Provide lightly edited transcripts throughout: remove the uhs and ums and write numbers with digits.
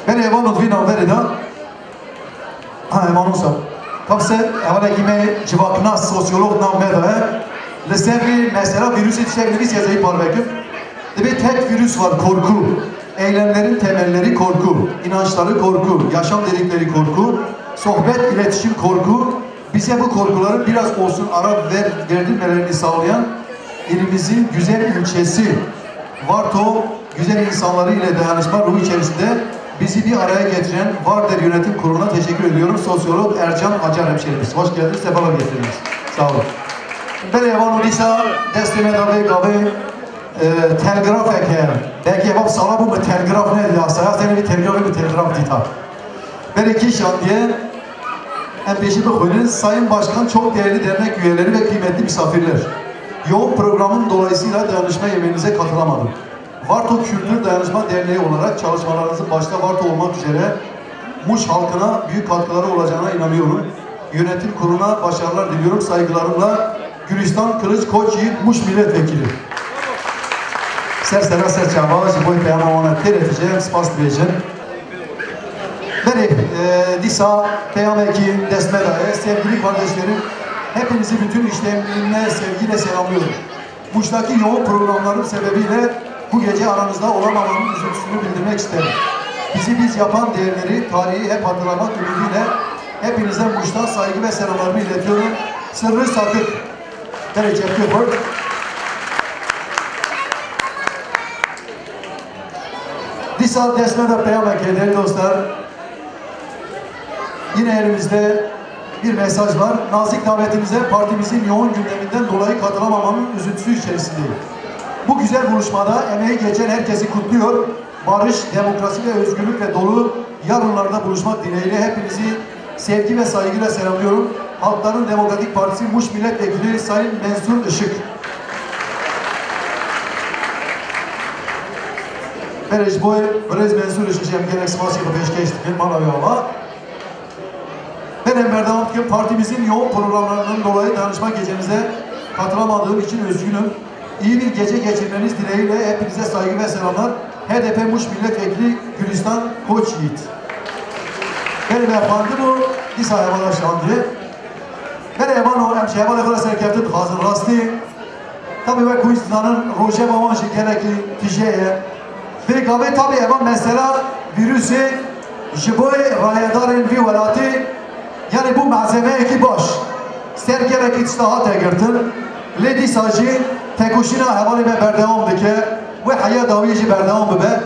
Ben evanot vina verida. Ha evanotsa. Kapse evvel kime civakna sosyolog nam meda. Lesevi mesela virüsü tişekleri yazayı parveküm. Demek tek virüs var, korku. Eylemlerin temelleri korku, inançları korku, yaşam dedikleri korku, sohbet, iletişim korku. Bize bu korkuların biraz olsun ara verdirmelerini sağlayan ilimizin güzel ilçesi Varto güzel insanları ile dayanışma ruhu içerisinde bizi bir araya getiren Varder Yönetim Kurulu'na teşekkür ediyorum. Sosyolog Ercan Acar hemşehrimiz. Hoş geldiniz, sefalar getirdiniz. Sağ olun. Ben Evan Ulisa, desteme davet gavi telgraf eker. Belki evap sana bu telgraf ne diyor? Saya seni bir telgraf dita. Ben iki şandiye en peşi bakıyorsunuz. Sayın Başkan, çok değerli dernek üyeleri ve kıymetli misafirler. Yoğun programın dolayısıyla dayanışma yemeğinize katılamadım. Varto Kültür Dayanışma Derneği olarak çalışmalarınızın başta Varto olmak üzere Muş halkına büyük katkıları olacağına inanıyorum. Yönetim kuruluna başarılar diliyorum. Saygılarımla Gülistan Kılıç Koç Yiğit Muş Milletvekili. Sersera serçavacı boy peyamamana terefeceğim, spas diyeceğim. Beni disa peyameki desmedaya, sevgili kardeşlerim, hepinizi bütün işlemliğine sevgiyle selamlıyorum. Muş'taki yoğun programların sebebiyle bu gece aranızda olamamamın üzüntüsünü bildirmek isterim. Bizi biz yapan değerleri, tarihi hep hatırlamak ümidiyle hepinize Muş'tan saygı ve selamlarımı iletiyorum. Sırrı sakık. Very word. Disa desmede peyameke değerli dostlar. Yine elimizde bir mesaj var. Nazik davetimize partimizin yoğun gündeminden dolayı katılamamamın üzüntüsü içerisindeyim. Bu güzel buluşmada emeği geçen herkesi kutluyor. Barış, demokrasi ve özgürlükle dolu yarınlarda buluşmak dileğiyle hepinizi sevgi ve saygıyla selamlıyorum. Halkların Demokratik Partisi Muş Milletvekili Sayın Mensur Işık. Berejboy, Berez Mensur Işık gerek spasiyle peşkeştik. Ben Ember'den partimizin yoğun programlarından dolayı danışma gecemize katılamadığım için üzgünüm. İyi bir gece geçirmeniz dileğiyle hepinize saygı ve selamlar. HDP Muş Milletvekili Gülistan Koç Yiğit. Benim efendi bu, disa evvela şandı. Ben evvela hemşehvala kadar serkeftim hazır rastı. Tabi ve Kuyustan'ın roje mamanşı gerekli tijeye. Ve gabe tabi evvel mesela virüsü jiboy rayedarın bir velati. Yani bu malzemeye ki boş. Sergerek içtihat egirtin. Ledi sacı tekuşina hevali be berdevam dike. Ve hayat davici berdevam be.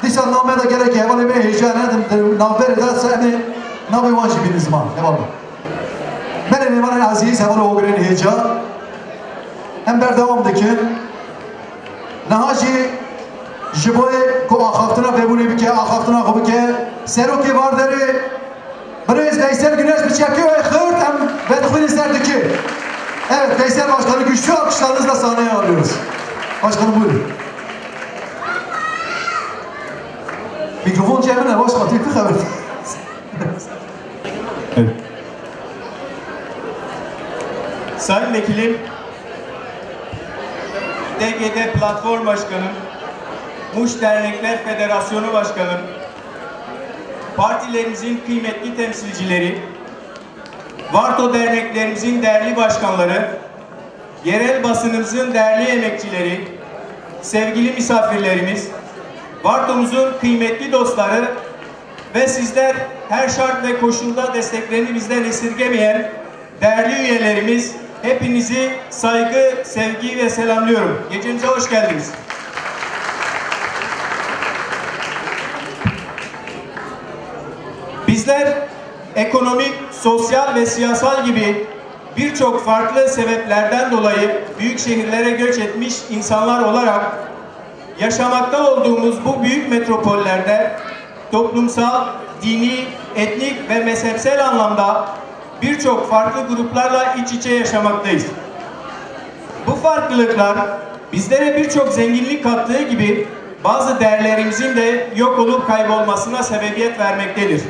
Disan nameda gerek hevali be heyecan edim. Navber ederse emi navi vanşı bir nizman. Eyvallah. Ben evimanın aziz hevali oğurin heyecan. Hem berdevam dike. Nahaci jiboy ko ahaftına bebuni bike. Ahaftına ko bike. Seruki varderi. Burayız Veysel Güneş bir çekiyor ve hırt hem bedhul isterdiki. Evet, Veysel Başkanı güçlü alkışlarınızla sahneye alıyoruz. Başkanım buyurun. Mikrofon cebine başkan, tepki haber. Evet. Sayın Vekilim, DGD Platform Başkanım, Muş Dernekler Federasyonu Başkanım, partilerimizin kıymetli temsilcileri, Varto derneklerimizin değerli başkanları, yerel basınımızın değerli emekçileri, sevgili misafirlerimiz, Varto'muzun kıymetli dostları ve sizler her şart ve koşulda desteklerini bizden esirgemeyen değerli üyelerimiz, hepinizi saygı, sevgi ve selamlıyorum. Gecemize hoş geldiniz. Bizler ekonomik, sosyal ve siyasal gibi birçok farklı sebeplerden dolayı büyük şehirlere göç etmiş insanlar olarak yaşamakta olduğumuz bu büyük metropollerde toplumsal, dini, etnik ve mezhepsel anlamda birçok farklı gruplarla iç içe yaşamaktayız. Bu farklılıklar bizlere birçok zenginlik kattığı gibi bazı değerlerimizin de yok olup kaybolmasına sebebiyet vermektedir.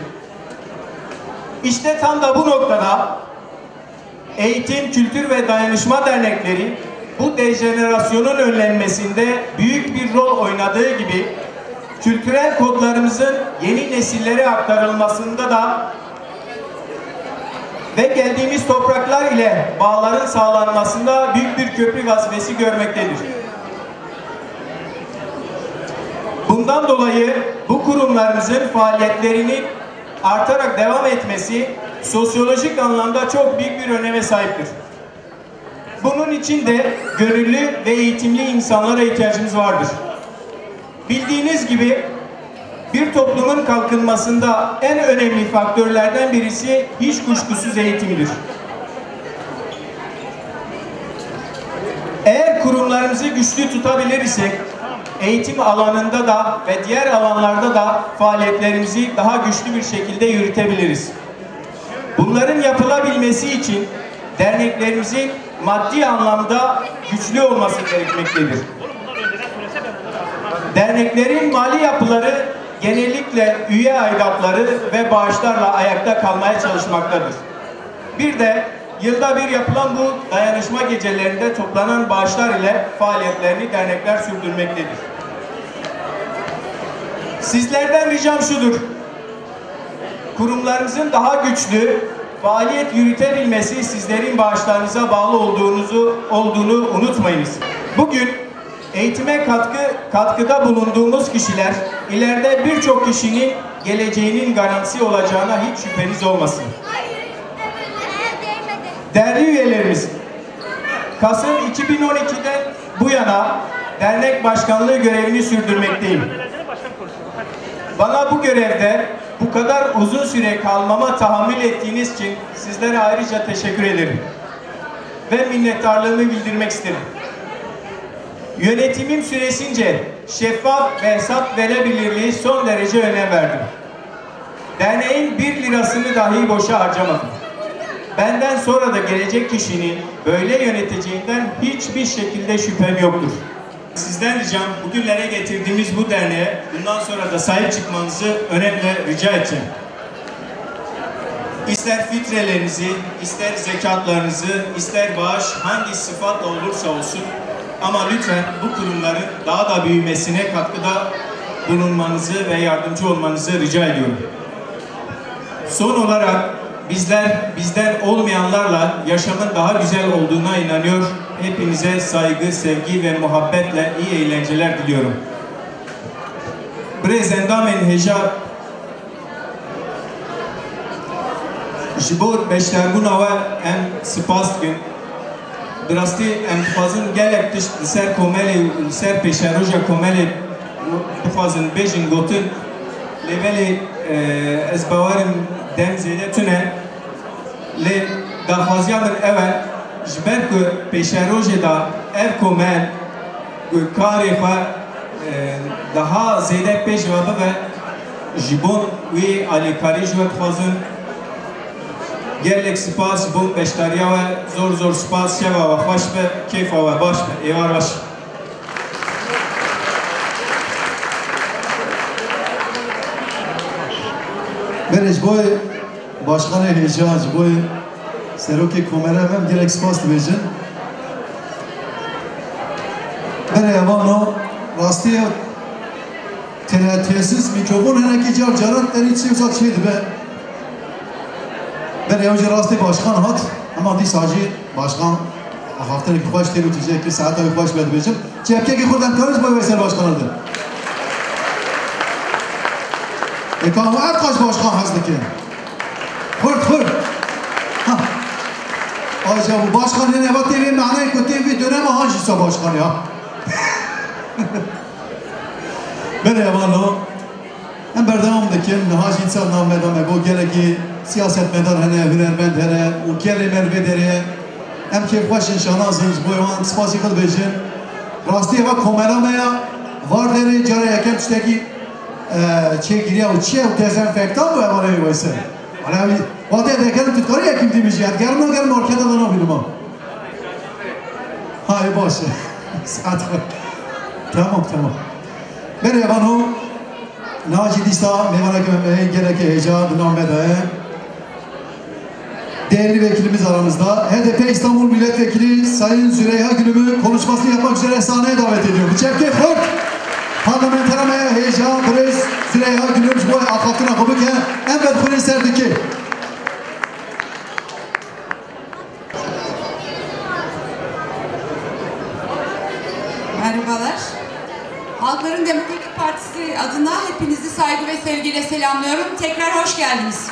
İşte tam da bu noktada eğitim, kültür ve dayanışma dernekleri bu dejenerasyonun önlenmesinde büyük bir rol oynadığı gibi kültürel kodlarımızın yeni nesillere aktarılmasında da ve geldiğimiz topraklar ile bağların sağlanmasında büyük bir köprü vazifesi görmektedir. Bundan dolayı bu kurumlarımızın faaliyetlerinin artarak devam etmesi sosyolojik anlamda çok büyük bir öneme sahiptir. Bunun için de gönüllü ve eğitimli insanlara ihtiyacımız vardır. Bildiğiniz gibi bir toplumun kalkınmasında en önemli faktörlerden birisi hiç kuşkusuz eğitimdir. Eğer kurumlarımızı güçlü tutabilirsek, eğitim alanında da ve diğer alanlarda da faaliyetlerimizi daha güçlü bir şekilde yürütebiliriz. Bunların yapılabilmesi için derneklerimizin maddi anlamda güçlü olması gerekmektedir. Derneklerin mali yapıları genellikle üye aidatları ve bağışlarla ayakta kalmaya çalışmaktadır. Bir de yılda bir yapılan bu dayanışma gecelerinde toplanan bağışlar ile faaliyetlerini dernekler sürdürmektedir. Sizlerden ricam şudur: kurumlarımızın daha güçlü faaliyet yürütebilmesi sizlerin bağışlarınıza bağlı olduğunu unutmayınız. Bugün eğitime katkıda bulunduğumuz kişiler ileride birçok kişinin geleceğinin garantisi olacağına hiç şüpheniz olmasın. Değerli üyelerimiz, Kasım 2012'den bu yana dernek başkanlığı görevini sürdürmekteyim. Bana bu görevde bu kadar uzun süre kalmama tahammül ettiğiniz için sizlere ayrıca teşekkür ederim. Ve minnettarlığımı bildirmek isterim. Yönetimim süresince şeffaf ve hesap verebilirliği son derece önem verdim. Derneğin 1 lirasını dahi boşa harcamadım. Benden sonra da gelecek kişinin böyle yöneteceğinden hiçbir şekilde şüphem yoktur. Sizden ricam bugünlere getirdiğimiz bu derneğe bundan sonra da sahip çıkmanızı önemli rica edeceğim. İster fitrelerinizi, ister zekatlarınızı, ister bağış hangi sıfatla olursa olsun, ama lütfen bu kurumların daha da büyümesine katkıda bulunmanızı ve yardımcı olmanızı rica ediyorum. Son olarak bizden olmayanlarla yaşamın daha güzel olduğuna inanıyor. Hepinize saygı, sevgi ve muhabbetle iyi eğlenceler diliyorum. Brezendamen heja Jibor beşlerbuna ve en spas gün Drasti em dixwazin gelek tişt li ser komelê li ser pêşeroja komelê dixwazin bêjin gotin lêvelê ez bawerim dem zêde tune lê daxwaziya min ew e ji ber ku pêşerojê da ev komel karê xwe daha zêde pêş ve bibe ji bo wê alêkarî ji we dixwazin gelek spas bom beştariya ve zor spas şeva ve hoş be keyfa ve baş be evar baş. Berej boy başkanı heyecaj boy seroki komere hem gelek spas dibêjin. Bere yavano rastiye tesis mikrofon heneki carat deri çivsat şey dibe. Ben evci rastı başkan hat ama di sadece başkan haftanın bir baş teri tutacak ki saate bir baş bedbecim. Cepke ki kurdan karış boy veysel başkanıdır. Kamu kaç başkan hazdaki. Hır. Ha. Ayca bu başkan ne vakti bir mane kötü dönem hangisi başkan ya. Ben evano hem berdamdaki hac insan namedame bu geleki siyaset medar hene hünermend hene u kelle merve deriye hem keyf başın şanazınız bu evan spasi kıl bejin rasti eva komelamaya var deri cara yakem tüşteki çekiriya u çiye u dezenfektan bu evan evi vayse alavi vataya dekerim tutkari yakim demiş ya gelme orkada dana bilim ha hay başı saat tamam ben evan o Nacidista mevana gömmeye gereke heyecan namedaya değerli vekilimiz aramızda HDP İstanbul Milletvekili Sayın Züleyha Gülüm'ü konuşmasını yapmak üzere sahneye davet ediyorum. Çepke Fırk! Parlamenterame heyecan, kriz, Züleyha Gülümüş bu akıtına kubuk ya. Evet Hürri Serdiki. Merhabalar. Halkların Demokratik Partisi adına hepinizi saygı ve sevgiyle selamlıyorum. Tekrar hoş geldiniz.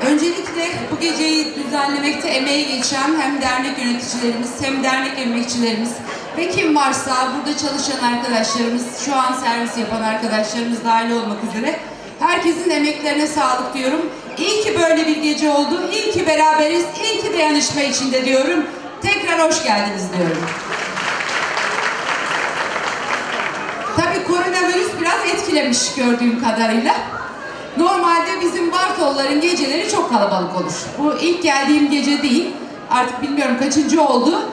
Öncelikle bu geceyi düzenlemekte emeği geçen hem dernek yöneticilerimiz hem dernek emekçilerimiz ve kim varsa burada çalışan arkadaşlarımız, şu an servis yapan arkadaşlarımız dahil olmak üzere herkesin emeklerine sağlık diyorum. İyi ki böyle bir gece oldu, iyi ki beraberiz, iyi ki dayanışma içinde diyorum. Tekrar hoş geldiniz diyorum. Tabii koronavirüs biraz etkilemiş gördüğüm kadarıyla. Normalde bizim Bartolların geceleri çok kalabalık olur. Bu ilk geldiğim gece değil, artık bilmiyorum kaçıncı oldu.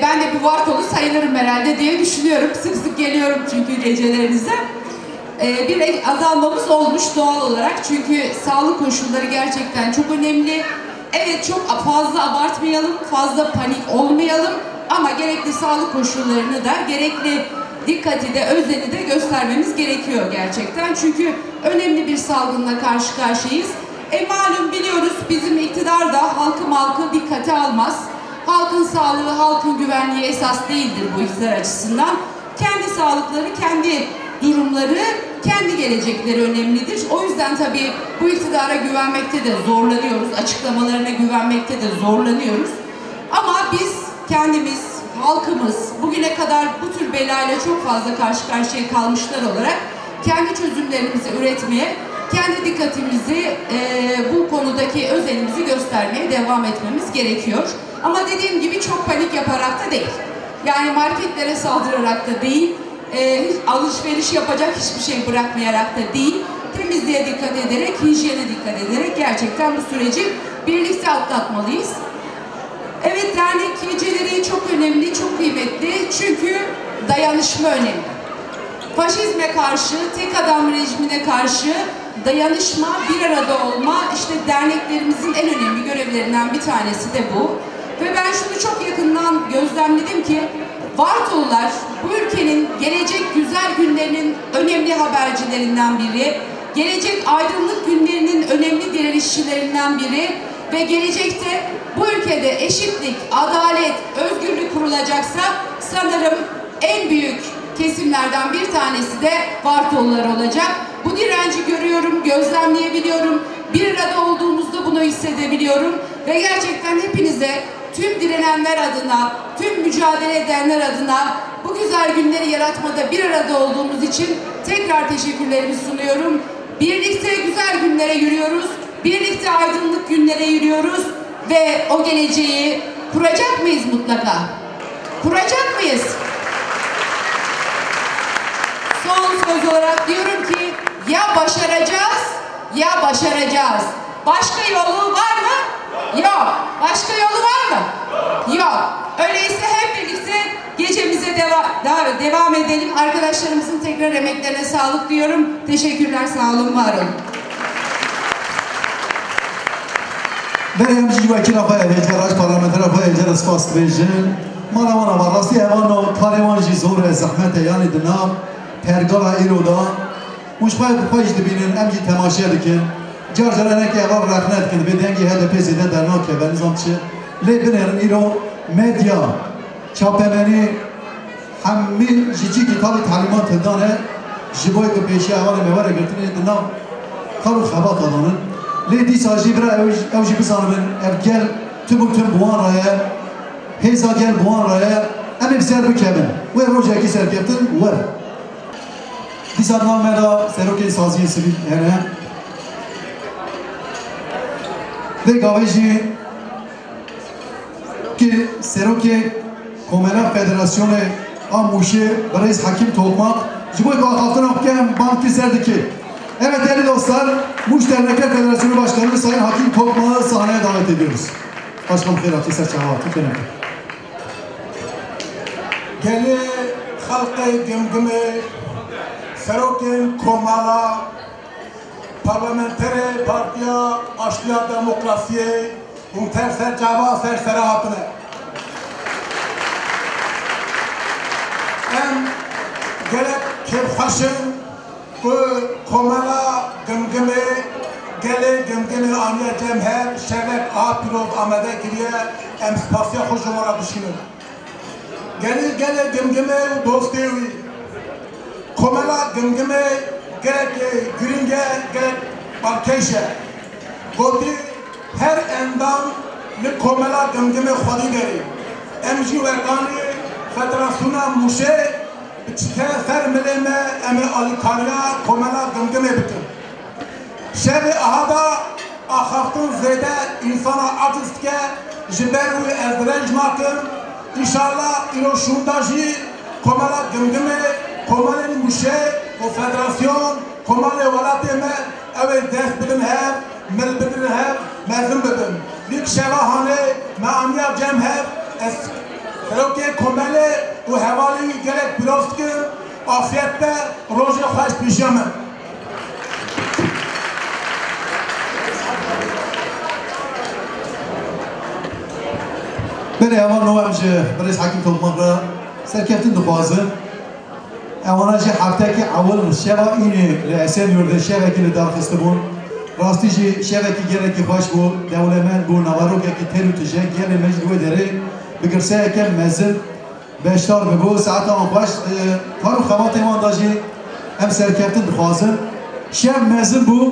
Ben de bir Bartolu sayılırım herhalde diye düşünüyorum. Sık sık geliyorum çünkü gecelerinize. Bir azalmamız olmuş doğal olarak çünkü sağlık koşulları gerçekten çok önemli. Evet çok fazla abartmayalım, fazla panik olmayalım ama gerekli sağlık koşullarını da gerekli dikkati de özeni de göstermemiz gerekiyor gerçekten. Çünkü önemli bir salgınla karşı karşıyayız. Malum biliyoruz bizim iktidar da halkı dikkate almaz. Halkın sağlığı, halkın güvenliği esas değildir bu iktidar açısından. Kendi sağlıkları, kendi durumları, kendi gelecekleri önemlidir. O yüzden tabii bu iktidara güvenmekte de zorlanıyoruz. Açıklamalarına güvenmekte de zorlanıyoruz. Ama biz kendimiz, halkımız bugüne kadar bu tür belayla çok fazla karşı karşıya kalmışlar olarak kendi çözümlerimizi üretmeye, kendi dikkatimizi bu konudaki özenimizi göstermeye devam etmemiz gerekiyor. Ama dediğim gibi çok panik yaparak da değil. Yani marketlere saldırarak da değil, alışveriş yapacak hiçbir şey bırakmayarak da değil, temizliğe dikkat ederek, hijyene dikkat ederek gerçekten bu süreci birlikte atlatmalıyız. Evet, dernek geceleri çok önemli, çok kıymetli çünkü dayanışma önemli. Faşizme karşı, tek adam rejimine karşı dayanışma, bir arada olma, işte derneklerimizin en önemli görevlerinden bir tanesi de bu. Ve ben şunu çok yakından gözlemledim ki Bartolular bu ülkenin gelecek güzel günlerinin önemli habercilerinden biri, gelecek aydınlık günlerinin önemli direnişçilerinden biri ve gelecekte bu ülkede eşitlik, adalet, özgürlük kurulacaksa sanırım en büyük kesimlerden bir tanesi de Bartolular olacak. Bu direnci görüyorum, gözlemleyebiliyorum. Bir arada olduğumuzda bunu hissedebiliyorum ve gerçekten hepinize, tüm direnenler adına, tüm mücadele edenler adına bu güzel günleri yaratmada bir arada olduğumuz için tekrar teşekkürlerimi sunuyorum. Birlikte güzel günlere yürüyoruz, birlikte aydınlık günlere yürüyoruz ve o geleceği kuracak mıyız mutlaka? Kuracak mıyız? Son söz olarak diyorum ki ya başaracağız ya başaracağız. Başka yolu var mı? Yok. Başka yolu var mı? Yok. Öyleyse hep birlikte gecemize devam edelim. Arkadaşlarımızın tekrar emeklerine sağlık diyorum. Teşekkürler, sağ olun, var olun. Berem Jivaki Rafael Ejaraş Parlamenter Rafael Ejaras Fast Vision Maravana Varasi Evano Talevan Jizore Zahmete yani Dinav Pergala İroda Muşfay Kupaj Dibinin Emci Temaşa Dikin Carcaranek Evar Rahnet Kin ve Dengi HDP Zide Dernake ve Nizamçı Lebinerin İro Medya Çapemeni Hammi Jici Kitabı Talimat Hildane Jiboy Kupeşi Evane Mevare Gürtini Dinav Karu Khabat Alanın Ledi Sajibra Evji Bizanımın Evgel Tüm Buğan Raya Heza Gel Buğan Raya Emip Serbi Kemin ve Rojaki Serbi Yaptın ve Disanlar Meda Seroke Saziye Sivil Hene ve Gaveji ki Seroke Komela Federasyonu Amuşe Reis Hakim Tolmak Jiboy Kalkın Hakem Banki Serdiki. Evet değerli dostlar, Muş Dernekler Federasyonu Başkanı Sayın Hakim Tokmağı sahneye davet ediyoruz. Başkanım Khairatı Serçavatı Kenan. Geli halkı gümgüme Serokin Komala Parlamentere Partiya Aşliya Demokrasiye Umter Serçava Serserahatine em gerek kevxaşın ku komala gımgıme gele gımgıme aniye cemher şevek a pilot amede kiriye em spasya hoşumara düşünür. Gele gımgıme dostevi komala gımgıme gerek gürünge gerek balkeşe goti her endam li komala gımgıme xwedî derê em jî werdanê federasyona mûşê bi çike ser milê me em ê alîkariya komala gımgıme bikin. Şevê ahada axaftin zêde însana aciz dike ji ber wî ez dirêj nakim. İnşallah îro şûnda jî komala gımgıme komalên mûşê û federasyon komalê welatê me ew ê dest bidin hev mil bidin hev mezin bidin. Vîk şeva hanê me aniya cem hev ez serokê komelê û hevalî gelek birov dikim afiyette rojê xweş pîşe min. Beni evan novem ji Birêz Hekîm Tokmakra serkeftin dixwazin. Ewana jî hefteke ewil şeva înê li Esenyurtê şevekî li darxistibûn. Rastî jî şevekî gelekî xweş bû, dewlemend bû, navarokekî têr û tije gelê me ji wê derê bi girseyeke mezin beşdar bibû. Saeta wan xweş kar û xebatê wan da jî em serkeftin dixwazin. Şev mezin bû,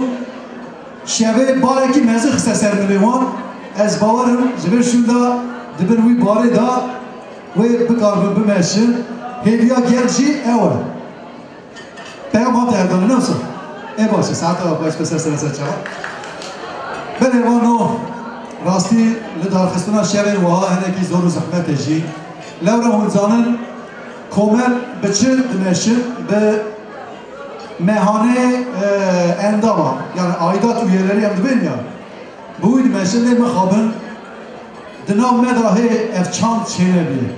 şevê barekî mezin xiste ser milê wan. Ez bawerim ji ber şûnda dibir wî barê da wê bikarbin bimeşin. Hêviya gel jî ew e. Peyam hat erdanî ne wisa? Ê baş e, saeta xweş bi ser ser çawa. Ben êvano rastî li darxistina şevên wiha hinekî zor û zehmetê jî lewre hûn zanin komel bi çi dimeşin bi meyhanê endama yani aidat üyeleri em dibên ya bi wî dimeşin lê mixabin di nav me de hê ev çand çêne bîye.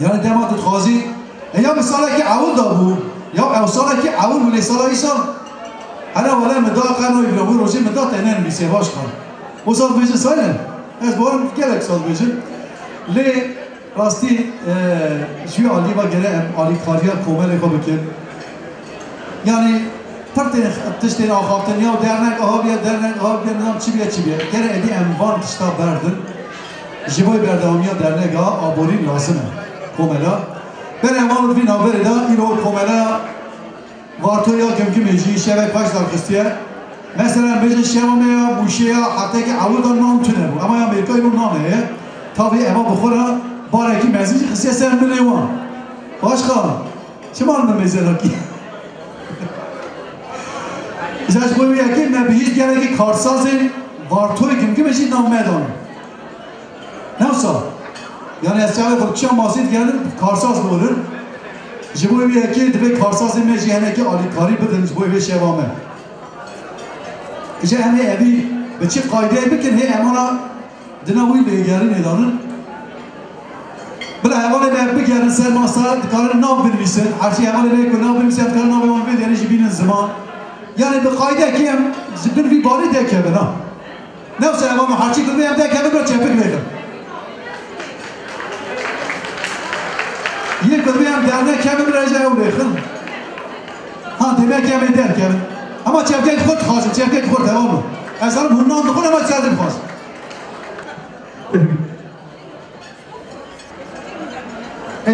Yani dema dixwazî ya bi salekî ewil da bû ya ew salekî ewil bû lê sala îsal hene wele min da qenoyî bîne wî rojê min da têne nivîsê baş xwe. O sal bêjin sayne ez bawerim gelek sal bêjin. Lê rastî ji wî alî ve gere em alîkariya komelê xwe bikin. Yani pırtên tiştên axaftin ya dernek ahabiye nizam çi biye gere edî em van tişta berdin. Ji bo berdewamiya derneka aborîn lazim e komela. Ben evan vî navberê da îro komela vartoya gimgimê jî şevek xweş darxistiye. Mesela bêjin şeva me ya mûşê ya hetekî ewil da nam tune bû ama ya Amerîkayê nû name ye. Tabii eva bixwara barekî mezin jî xistiye ser milê wan. Başka çiman min mêzerakî. İzaj boyu yekî me bi hiç gerekî karsazên vartoya gimgimê jî nam me danim. Ne wisa? Yani ez çavê xwe kişan masît geldim karsaz borin. Ji bo wî yekê dibe karsazên me jî hinekî alîkarî bidin ji bo wê şeva me. İşte em ê evî bi çi qaydeyê bikin hê emana dina wî lêgerînê danin. Bila hevalê me bigerin ser masa dikarin nav binivîsin. Herçî hevalê me ku nav binivîsin dikarin navê wan vê derê jî bînin ziman. Yani bi qaydekî em ji bin vî barê dekevin ha. Ne wisa heval me herçî dibe em dekevin bila çepik lêxin. Yek dibe em dernek kevin bila ew lêxin. Ha demek em ê derkevin. Ama çevkek xwe dixwazim, çevkek xwe devam mı? Ez zanim hûnan dixwin ama çadir dixwazim.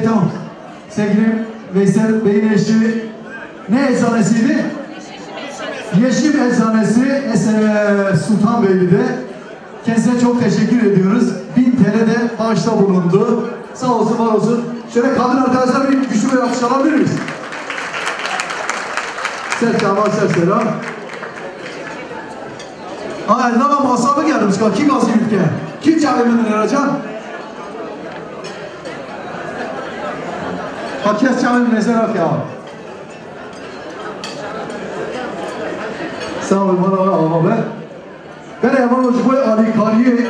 Tamam. Sevgili Veysel Bey'in eşi ne eczanesiydi? Yeşim Eczanesi Sultanbeyli'de. Kendisine çok teşekkür ediyoruz. 1000 TL de bağışta bulundu. Sağ olsun, var olsun. Şöyle kadın arkadaşlar bir güçlü bir alkış alabilir miyiz? Selam. Aa, Erdem masabı gelmiş. Kim gazı ülke? Kim çağırmadın Eracan? Hakiyat çağırın nezerak ya. Sağ olun bana ağabey. Ben hemen o bu alîkariye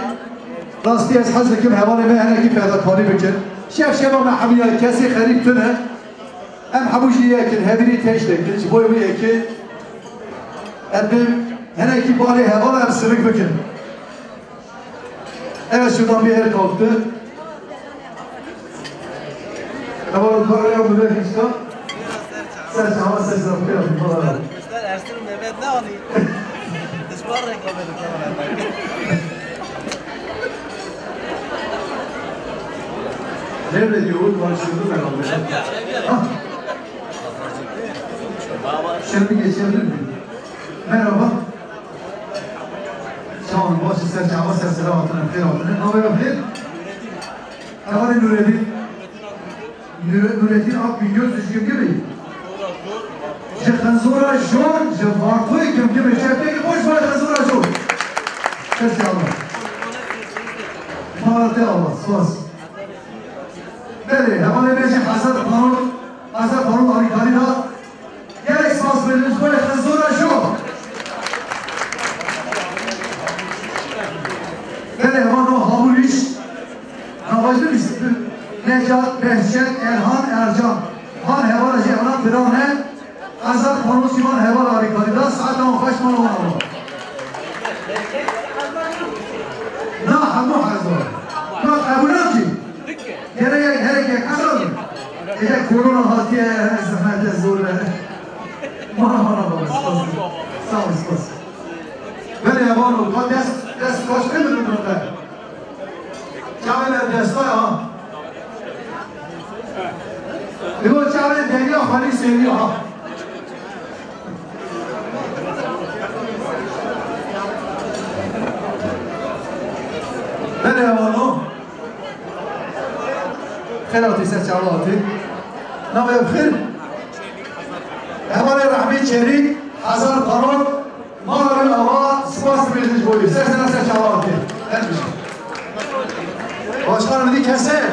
rastî ez hez dikim hevalê me hinekî fedakarî bikin. Şeva me hemiya kesê xerîb tune. Em hemû jî yekin hevirî teş dikin. Ji bo wî yekî em hinekî barê heval em sivik bikin. Evet şuradan bir yer kalktı. Ama karaya bu ne işte? Sen çama ses yapıyorsun falan. Göster Ersin Mehmet ne alayım? Dışbar reklam edin kamerayla. Nerede diyor? Başlıyordu herhalde. Şimdi geçebilir miyim? Merhaba. Şahan başı sen çama sesleri altına, fer altına. Ne yapayım? Hemen Nurettin Akbingöz düşkün gibi. Xenzura Jor, Vartoy gibi. Çepteki boş var Xenzura Jor. Ses Allah. Maratı Allah, sos. Beli, hemen eveci Hazret Faruk Ali Kalina. Gerek spas veriniz böyle Xenzura Jor. Beli, hemen o hamur iş. Navajlı ismi. Necat, Behçet, Erhan, Ercan. Han Hevalacı Anan Pirane. Azat Panusiman Heval Harikali'da saatan kaçman olan var. Na hamu hazır. Bak abuna ki. Gerek hazır. Ece korona hatiye zahmete zorla. Bana baba. Sağ ol. Ben yabanım. Des kaç kıldı burada. Çağlar desta ya. Bu çağlar deniyor hali seviyor ha. Ben yabanım. Khelati ses çağlatı. Ne yapayım? Hemen rahmi çelik, Hazar Faruk, Mağarın Ava, Sivas Birleşik boyu. Sesine ses çağlatı. Etmiş. Başkanım dedi keser.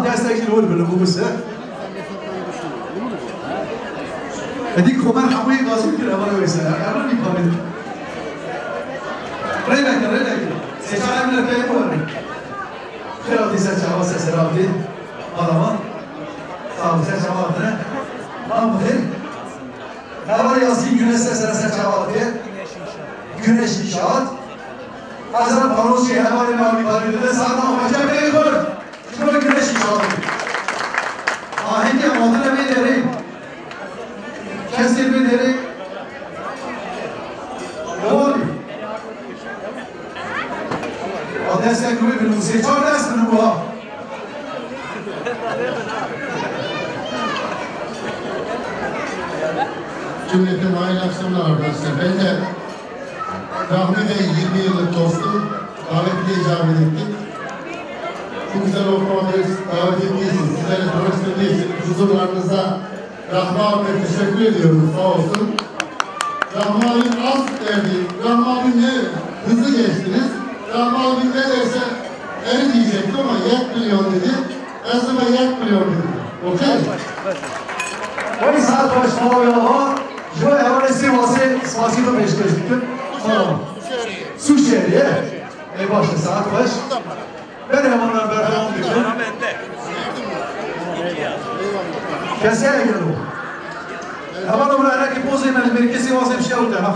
Destekçi olur böyle bu bize. Dedi Komer Hamu'yu gazı bir hemen öyleyse. Yarın bir panik. Reynek. Seçanemle peyni var. Kral diyse çava sesler abdi. Adama. Sağ ol sen çava abdi. Tamam bakayım. Hemen yazayım güneş sesler sen çava abdi. Güneş inşaat. Hazret Panusi hemen abi tarihinde sağdan hocam bey koy. Şurada güneş inşaat. Ahenge moduna bir deri. Kesir bir deri. Yol. O destek gibi bir müziği çok destekli bu ha. Cümleten hayırlı akşamlar arkadaşlar. Ben de Rahmi Bey 20 yıllık dostum. Davetli icabet ettik. Bu güzel ortamda davet ettiyseniz, sizlerle tanıştırdıysanız huzurlarınıza Rahmi abi'ye teşekkür ediyoruz. Sağ olsun. Rahmi abinin az derdi. Rahmi abinin ne hızlı geçtiniz. Rahmi abin ne derse en diyecektim ama 7 milyon dedi. Ben sana 7 milyon dedim. Okey? Koy saat baş falan ya. Joy hemen Sivas'ı da beşleştik. Tamam. Su şehriye. Başla saat baş. Ben hemen berfan dükkan. Keseye gidelim. Hemen oraya ki pozayım ben bir kesi Sivas'a bir şey oldu ha.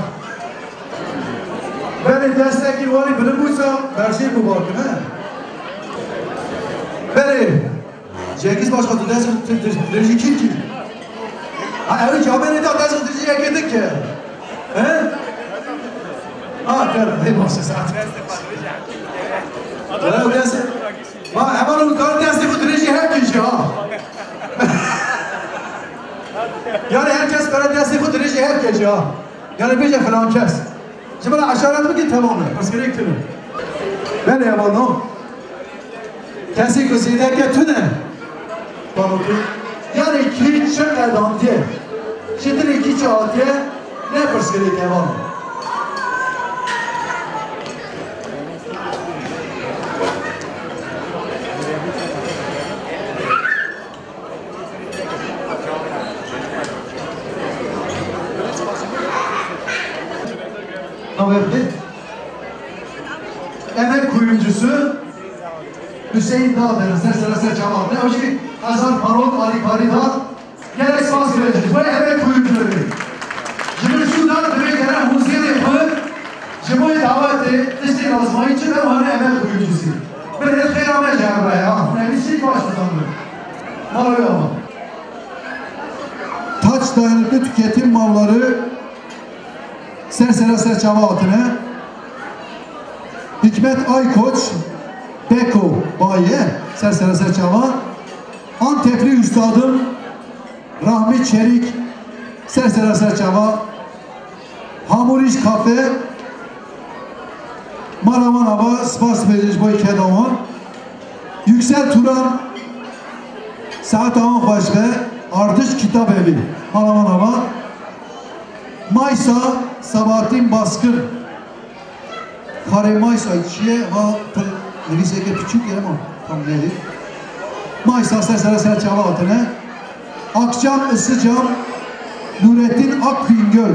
Ben destekli vali bilim buysa her şey bu bakın ha. Ben Cengiz Başkan destek kim? Ha evet ya ben de destek girdik ki. He? Hey boşa saat. Adam destek. Hemen o kadar destek futbolcu herkes ya. Yani herkes kadar destek futbolcu herkes ya. Yani bir falan kes. Şimdi bana aşağıda mı git tamamı? Askeri gittim. Ben de yabanım. Kesi kızıyla getüne. Yani iki çöp adam diye. Şimdi iki çağat diye ne pırskeri devam. Emek kuyumcusu Hüseyin Dağdar'ın seslerine çabaldı. O şimdi Hazar Faruk Ali Karida gerek spas verecek. Böyle emek kuyumcuları. Şimdi şuradan bir kere müziği de yapıp Cimo'yu davet edip destek almayı için de o emek kuyumcusu. Ben de kıyamaya cevap ya. Ne bir şey Mavi ama. Taç dayanıklı tüketim malları Sersera Serçava altına. Hikmet Aykoç Beko Bayi Sersera Serçava. Antepli üstadım Rahmi Çelik Sersera Serçava. Hamuriş Kafe Maraman Ava Spas Verici Boy Kedaman. Yüksel Turan Saat Aman Baş ve Ardış Kitap Evi Maraman Ava. Maysa Sabahattin Baskın Kare Maysa içiye va Neviseke küçük yer ama tam neydi? Maysa Sersera Serçava altına. Akçam Isıcam Nurettin Akbingöl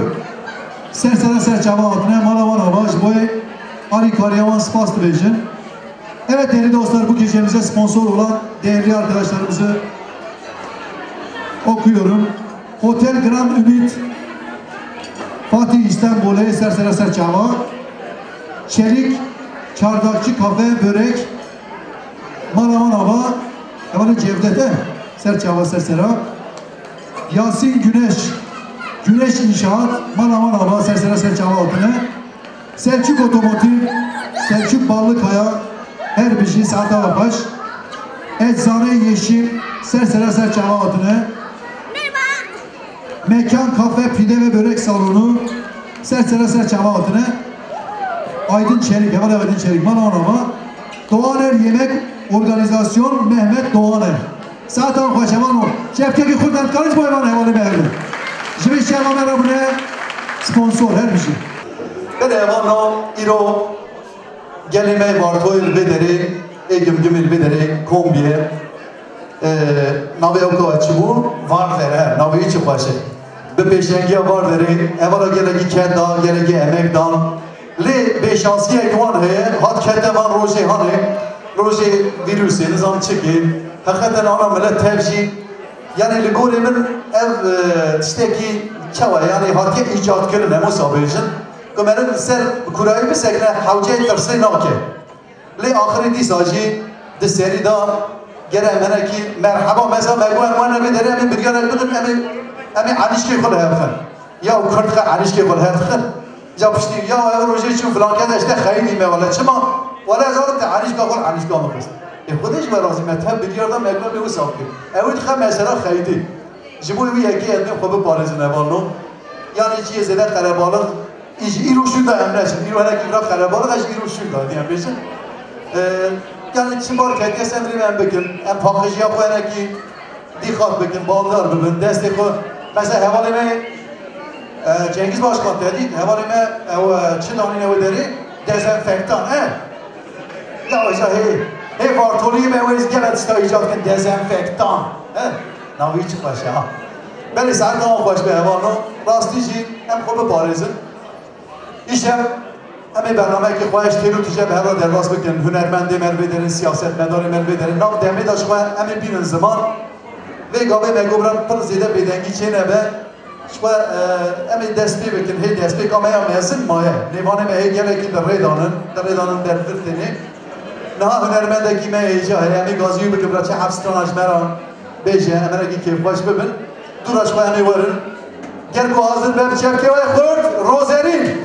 Sersera Serçava altına. Maraman Ava Boy Ali Karyaman Spas Division. Evet değerli dostlar, bu gecemize sponsor olan değerli arkadaşlarımızı okuyorum. Hotel Grand Ümit Fatih İstanbul'e Sersera Serçava. Çelik Çardakçı Kafe Börek Maraman Ava yani Cevdet'e Serçava Sersera. Yasin Güneş İnşaat Maraman Ava Sersera Serçava altına. Selçuk Otomotiv Selçuk Ballıkaya her bir şey Sağda Baş. Eczane Yeşil Sersera Serçava altına. Mekan Kafe Pide ve Börek Salonu Sersera Serçava altına. Aydın Çelik, Heval Aydın Çelik, Manamanama. Doğaner Yemek Organizasyon Mehmet Doğaner. Zaten Paşaman o. Cepkeki Kurdan Karıç Boyman Hevalı Mehmet. Şimdi Şerman Arabı'na sponsor her bir şey. Ben Heval'la İro Gelime Vartoy Vederi Egim Gümül Vederi Kombiye Navi Oku Açıbu var vere, Navi içi başı. Bir peşengiye var veri, Heval'a gelegi kenda, gelegi emekdan. Le beşansiye ekvan heye, hat ketevan roje hane, roje virüse nizam çıkı. Hakikaten ana millet tevci, yani ligoremin ev tişteki keva, yani hatiye icat kırın emo sabırcın. Kumenin ser kurayı bir sekne havcayı tırsı nake. Le ahireti sacı, de serida, gere meneki merhaba mesela megu emane bir dere emin bir gere gidin emin anişke kol hayatın. Ya o kırtka anişke kol hayatın. Ya pişti ya roje için falan keda işte khaydi me valla çima valla zaten anişke kol anişke mı kız. Xudeş ve razimet hem bir yerden megu bir usaf ki. Evet kham mesela khaydi. Jibu bir yeki edin xobu parizin evalno. Yani çiğ zede karabalık iş iruşu da emresin. İruhana kibra karabalık iş iruşu da diyen beşin. Yani çimbar kayıtya semri ben bakın, en pakıcıya koyana ki dikkat bakın, bağlılar bakın, destek koy. Mesela hevalime Cengiz Başkan dedi, hevalime Çınan'ın evleri dezenfektan, he? Ya hocam hey vartoluyum evveriz gelen istayacakın dezenfektan, he? Navi çık başa, ha? Ben ise her zaman baş bir hevalını, rastıcı, hem kopu parizin. İşte Emi bername ki xwahiş têrû tije bi hevra dervas bikin, hunermendê mervê derin, siyasetmedarê mervê derin, nav demê da xwe emi bînin ziman, vê gavê me gobran pir zêde bêdengî çêne be, xwe emi destpê bikin, hê destpê ka me ya mezin maye, nêvanê me hê gelekî di rêdanin dervir tenê, niha hunermendekî me hêja heye, emî gaziyû bikin, bira çi hefstana ji me re bêje, emerekî kêfxweş bibin, dûra xwe emî werin, gel ku hazir be bi çevkê we xurt, rozerîn.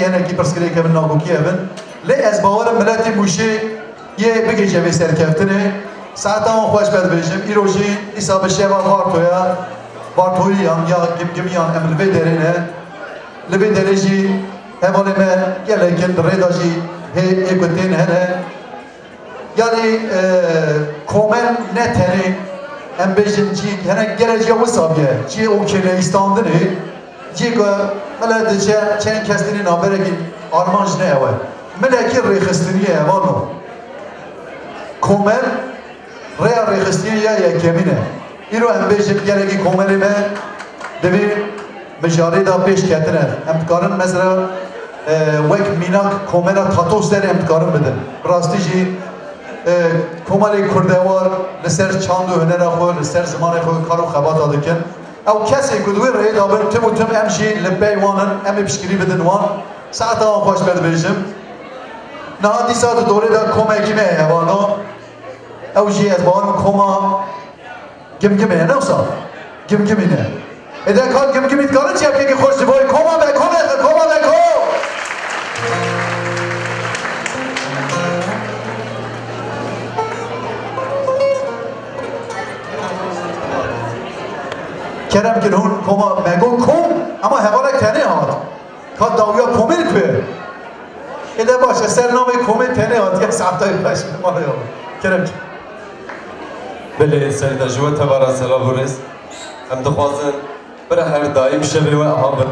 yani ki perskere kevin nagoki evin. Le ez bawarım milleti muşi ye bigece ve serkeftine. Saatan hoş bedbejim. İroji isabı şeva vartoya. Vartoyu yan ya gibi yan emri ve derine. Lebe dereci hevalime geleken redaji he ekoten hele. Yani komen ne teni embejin ci hene geleceği wasabiye ci okele İstanbul'da ci ko melede çen kestinin habereki Armanj ne ev meleki rehistiniye evano komen rea rehistiniye ya kemine iro embejin geleki komenime devi mecari da peş ketine emkarın mesela wek minak komena tatos der emkarın bedin rastici کمالی کردوار لسر چند و هنر خو لسر زمان خو کارو خبات آدکن او کسی کدوی رای دابر تم و تم امشی لبی وانن امی بشکری بدن وان ساعت آن خوش برد بریشم نه دی ساعت دوره دا کمه گیمه هوانا او جی از بان کما گم گمه نه اوسا گم گمی نه اده کار گم گمیت کارن چیه که خوش بای کما بکن کما بکن کرم که هون کما مگو کم اما حوالا کنه هات که داویا کمیل که ایده باشه سرنامه کمیل تنه هات یک ساعتای باش مالا یا کرم که بله سیدا جوه تبارا سلام بورس هم دخوازن برای هر دایم شبه و احابر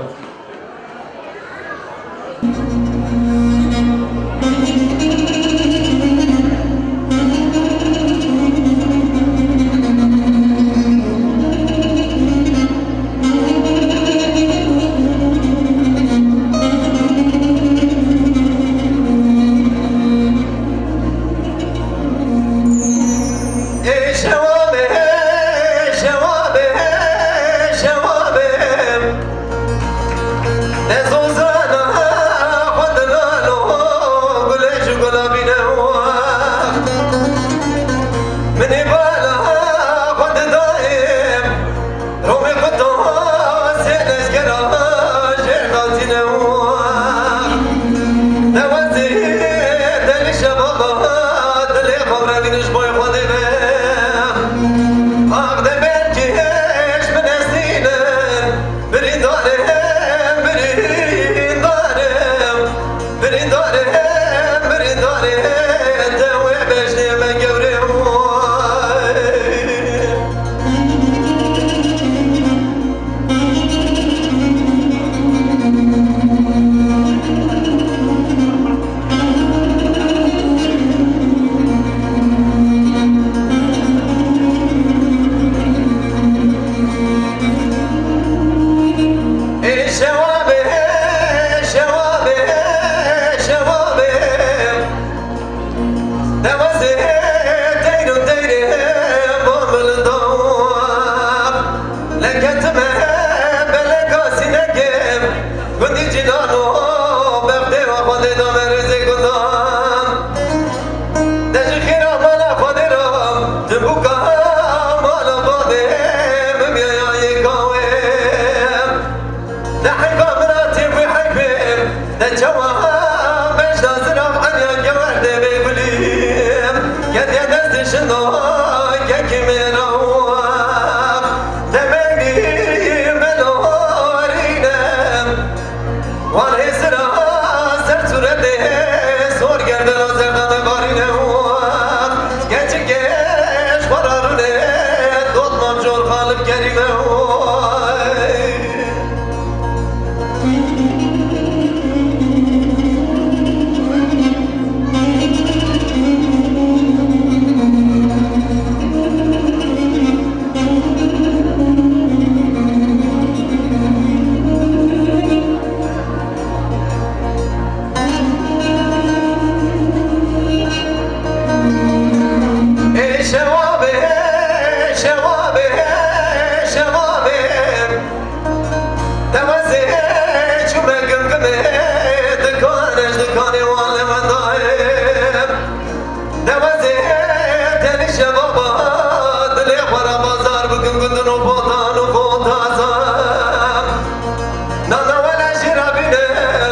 Nana wala shirabinem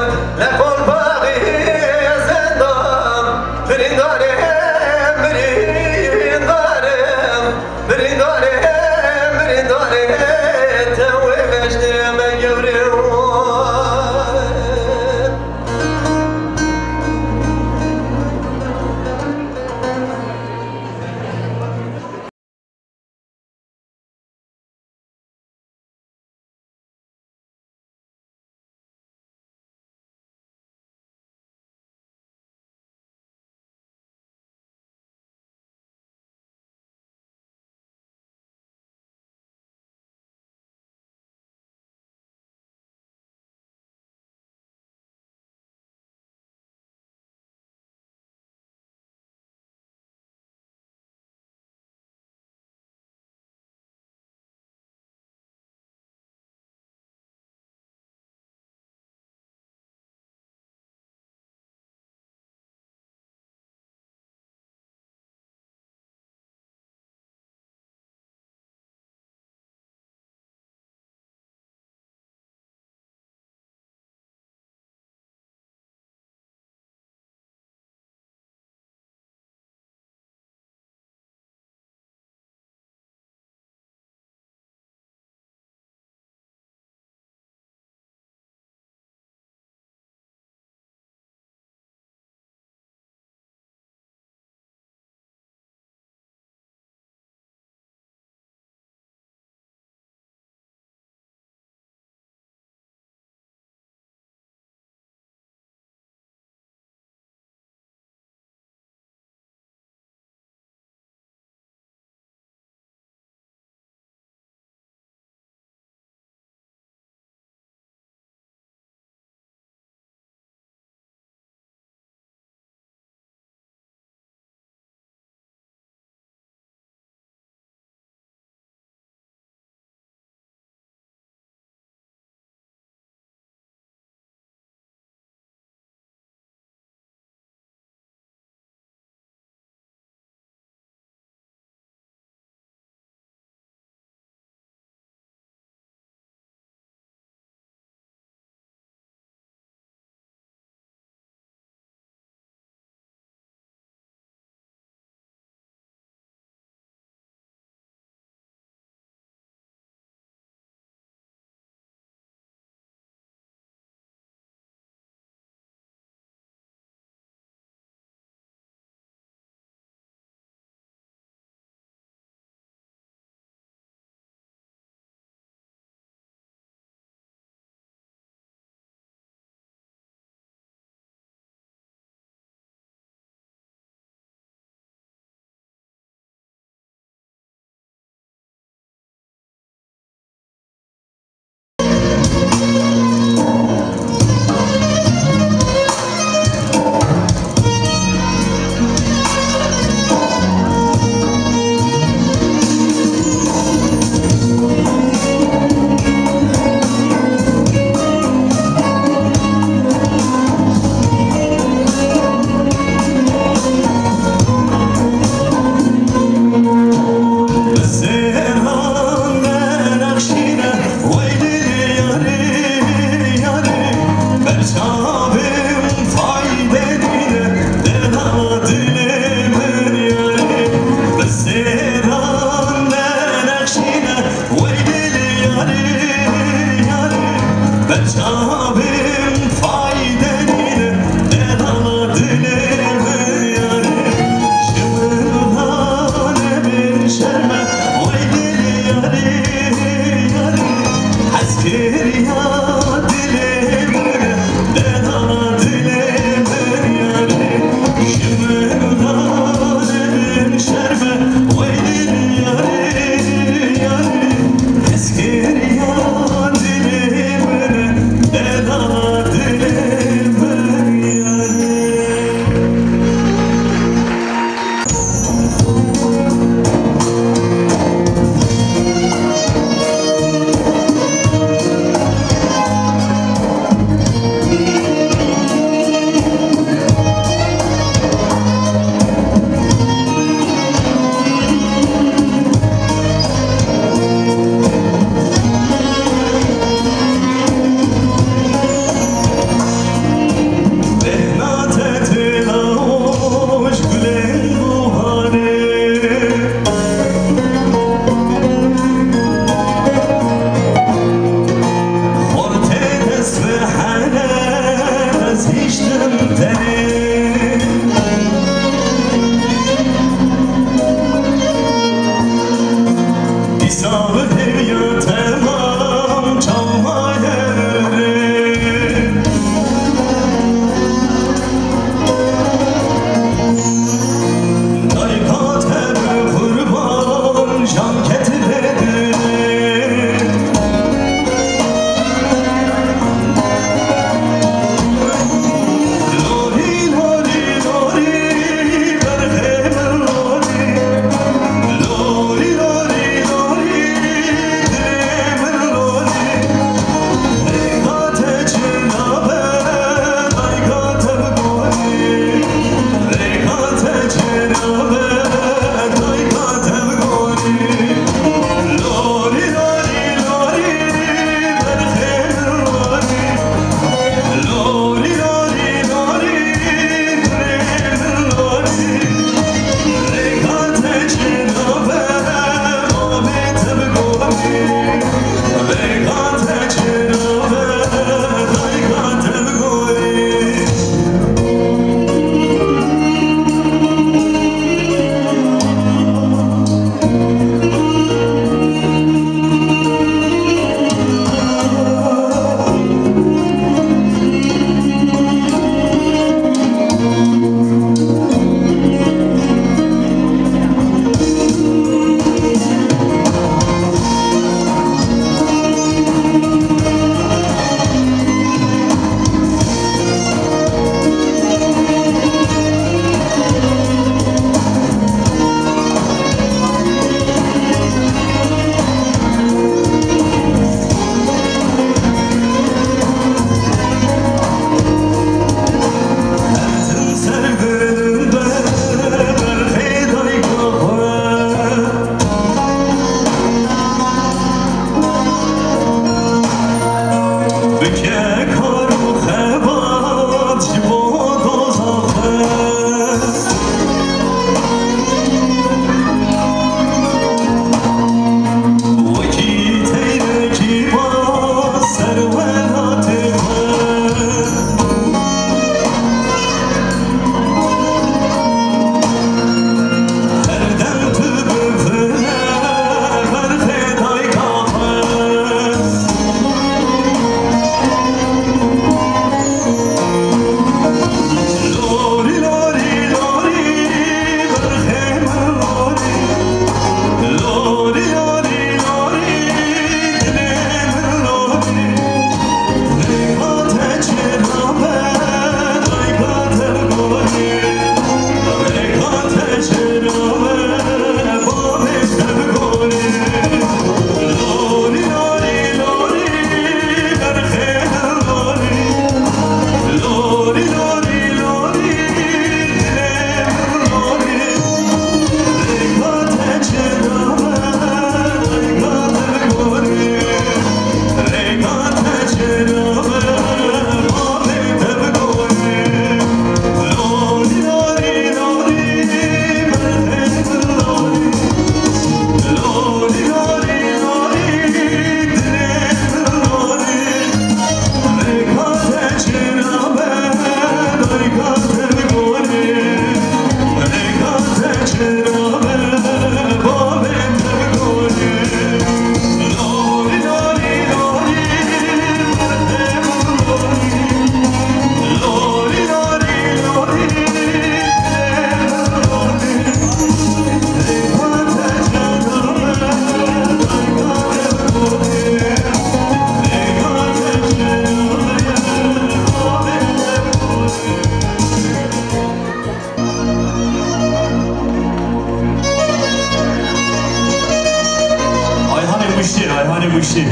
وشی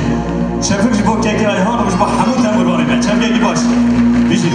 شفیق با که رایحان و با همون تمر باریم چم گلی باش بیشی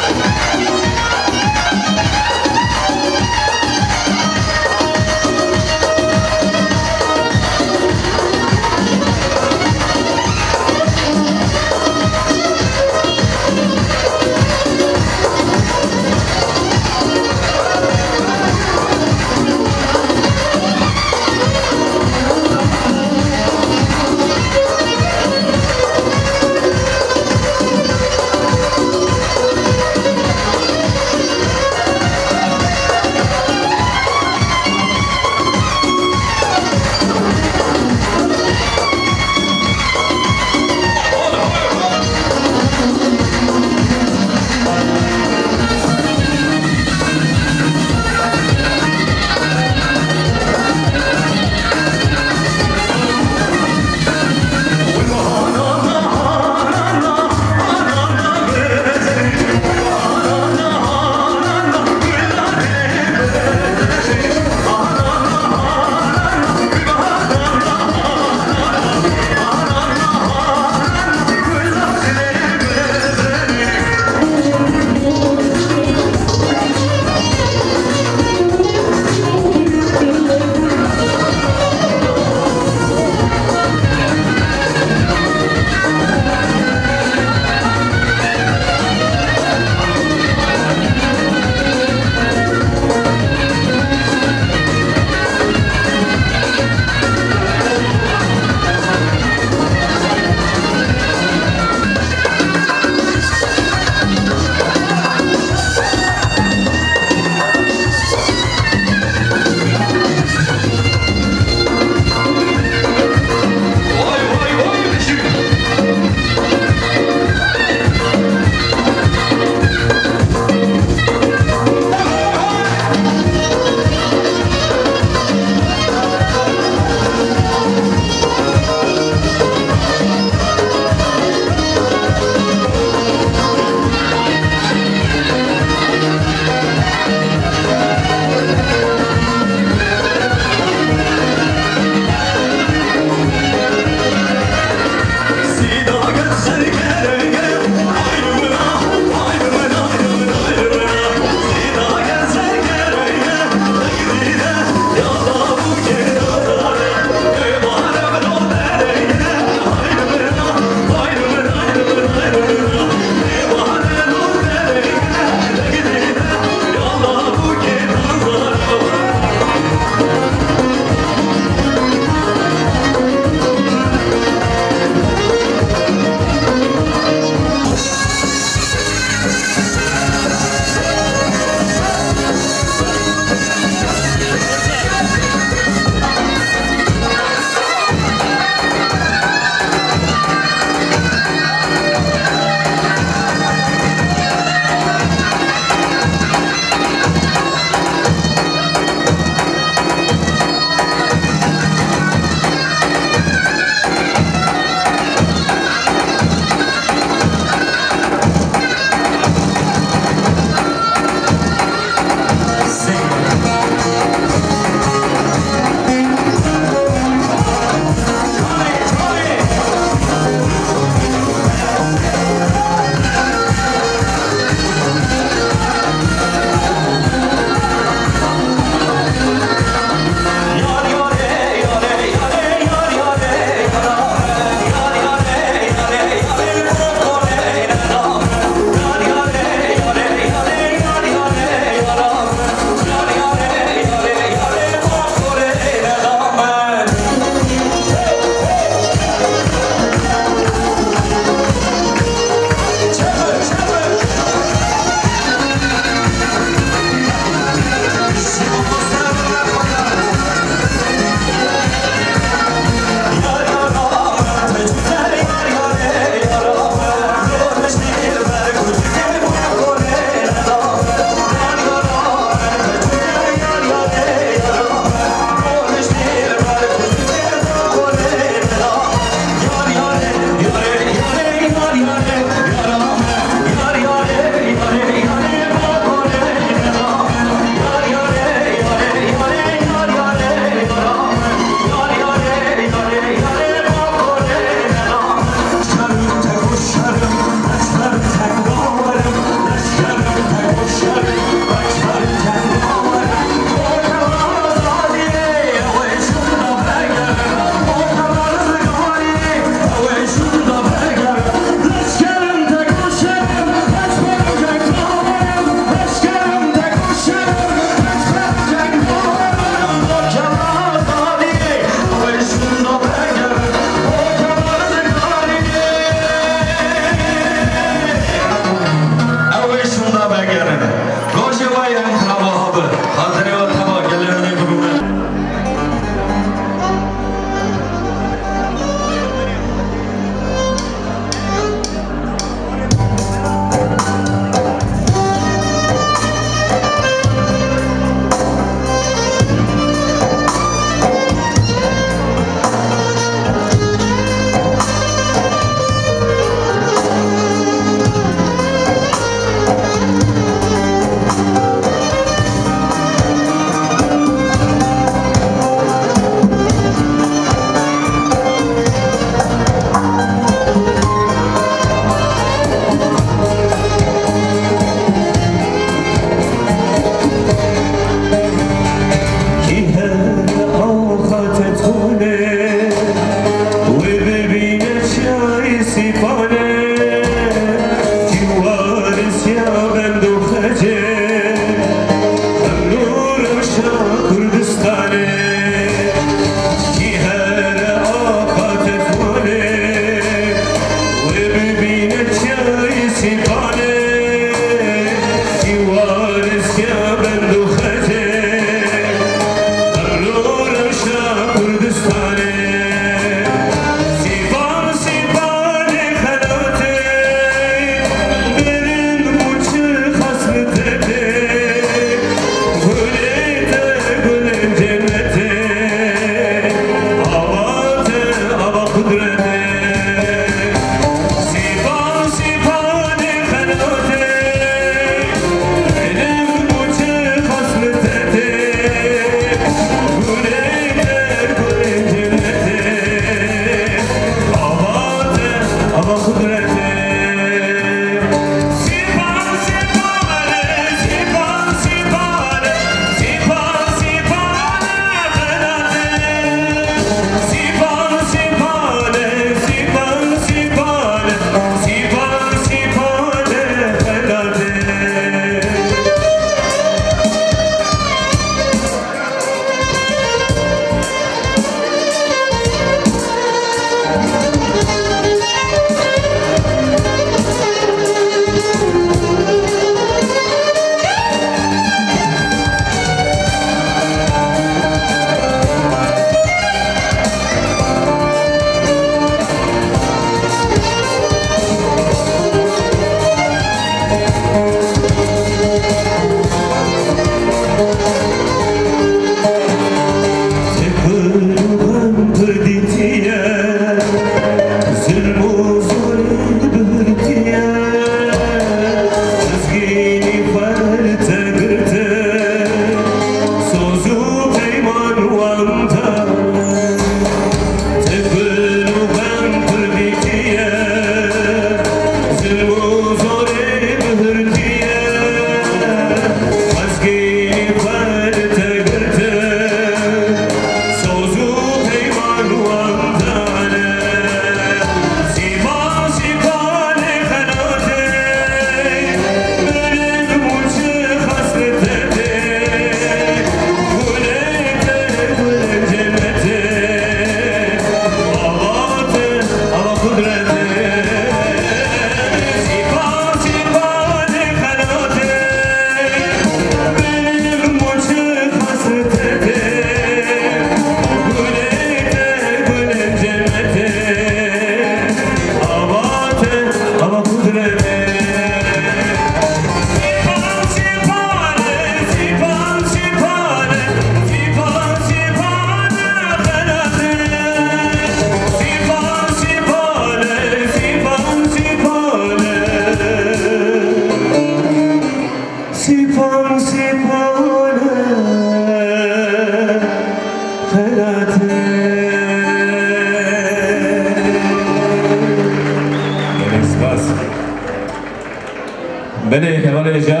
بله هوال اجا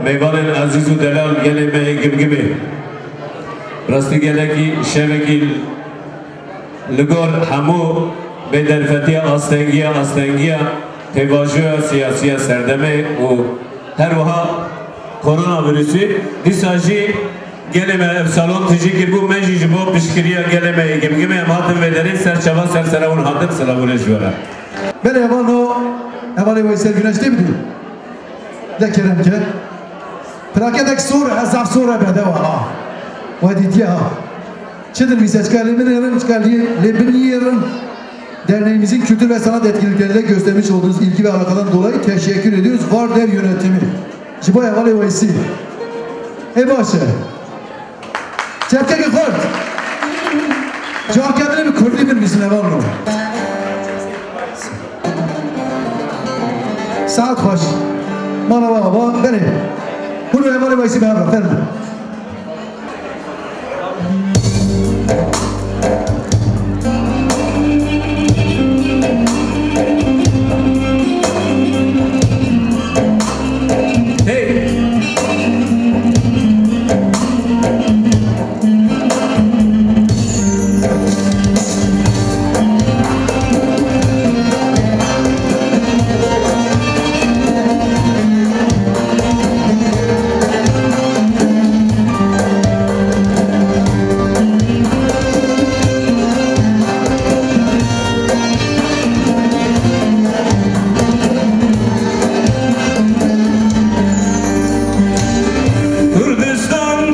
میوان عزیز و دلال گله به گمگمه راستی گله کی شبکی لگور همو به درفتی آستنگیا تواجه سیاسی سردمه و هر وها کرونا ویروسی دیساجی گله me salon tecik bu meclis bu pişkiriya gele me gemi hatim ve derin serçava serseravun hatim selamune jvara. Ben evano Veysel Güneş değil mi? De kerem ke. Prakedek sonra azaf sonra bedava ha. Vadit ya. Çedir misajkalimin lebiniyerin derneğimizin kültür ve sanat etkinliklerinde göstermiş olduğunuz ilgi ve alakadan dolayı teşekkür ediyoruz. Var der yönetimi. Jibo evano Veysel. Başı. Çepkeki kurt. Cevap kendine bir kurdu bir misin evano? Saat hoş. Bana baba beni. Bunu evano Veysel ben bırak. Kurdistan